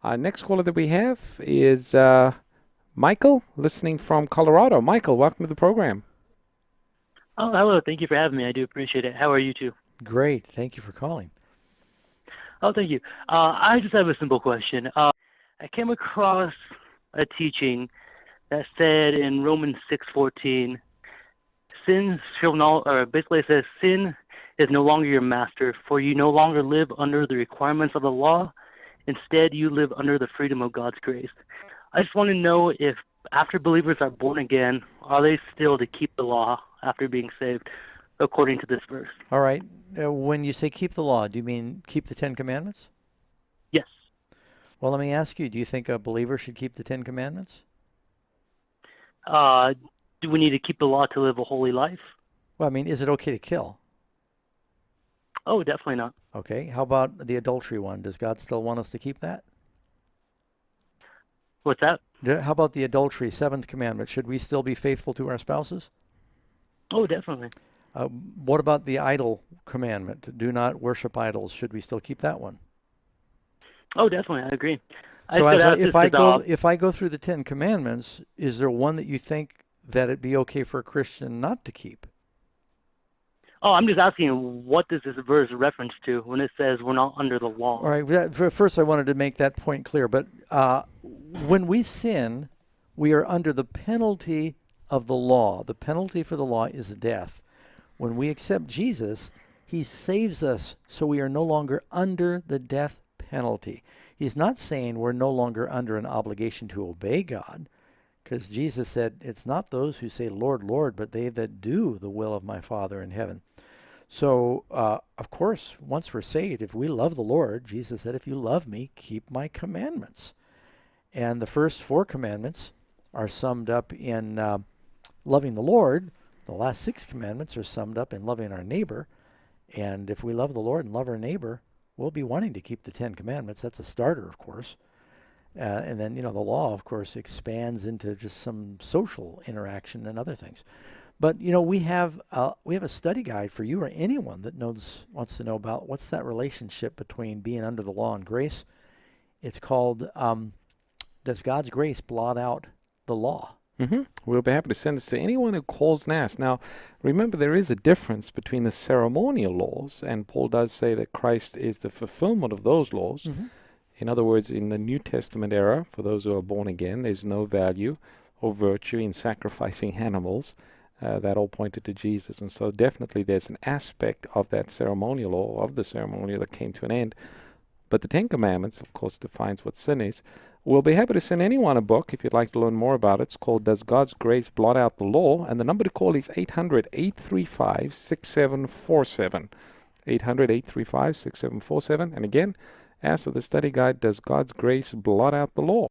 Next caller that we have is Michael, listening from Colorado. Michael, welcome to the program. Oh, hello. Thank you for having me. I do appreciate it. How are you two? Great. Thank you for calling. Oh, thank you. I just have a simple question. I came across a teaching that said in Romans 6:14, sin shall not, or basically it says, sin is no longer your master, for you no longer live under the requirements of the law. Instead, you live under the freedom of God's grace. I just want to know if after believers are born again, are they still to keep the law after being saved, according to this verse? All right. When you say keep the law, do you mean keep the Ten Commandments? Yes. Well, let me ask you, do you think a believer should keep the Ten Commandments? Uh, do we need to keep the law to live a holy life? Well, I mean, is it okay to kill? Oh, definitely not. Okay. How about the adultery one? Does God still want us to keep that? What's that? How about the adultery, seventh commandment? Should we still be faithful to our spouses? Oh, definitely. What about the idol commandment? Do not worship idols. Should we still keep that one? Oh, definitely. I agree. I So said as I, ask this because if I go through the Ten Commandments, is there one that you think that it'd be okay for a Christian not to keep? I'm just asking, what does this verse reference to when it says we're not under the All law? right. First, I wanted to make that point clear. But when we sin, we are under the penalty of the law. The penalty for the law is death. When we accept Jesus, he saves us, so we are no longer under the death penalty. He's not saying we're no longer under an obligation to obey God, because Jesus said, it's not those who say, Lord, Lord, but they that do the will of my Father in heaven. So, of course, once we're saved, if we love the Lord, Jesus said, if you love me, keep my commandments. And the first four commandments are summed up in loving the Lord. The last six commandments are summed up in loving our neighbor. And if we love the Lord and love our neighbor, we'll be wanting to keep the Ten Commandments. That's a starter, of course. And then, the law, of course, expands into just some social interaction and other things. But, we have a study guide for you or anyone that wants to know about what's that relationship between being under the law and grace. It's called, Does God's Grace Blot Out the Law? We'll be happy to send this to anyone who calls and asks. Now, remember, there is a difference between the ceremonial laws, and Paul does say that Christ is the fulfillment of those laws. In other words, in the New Testament era, for those who are born again, there's no value or virtue in sacrificing animals. That all pointed to Jesus. And so definitely there's an aspect of that ceremonial law, of the ceremonial, that came to an end. But the Ten Commandments, of course, defines what sin is. We'll be happy to send anyone a book if you'd like to learn more about it. It's called Does God's Grace Blot Out the Law? And the number to call is 800-835-6747. 800-835-6747. And again, ask for the study guide, Does God's Grace Blot Out the Law?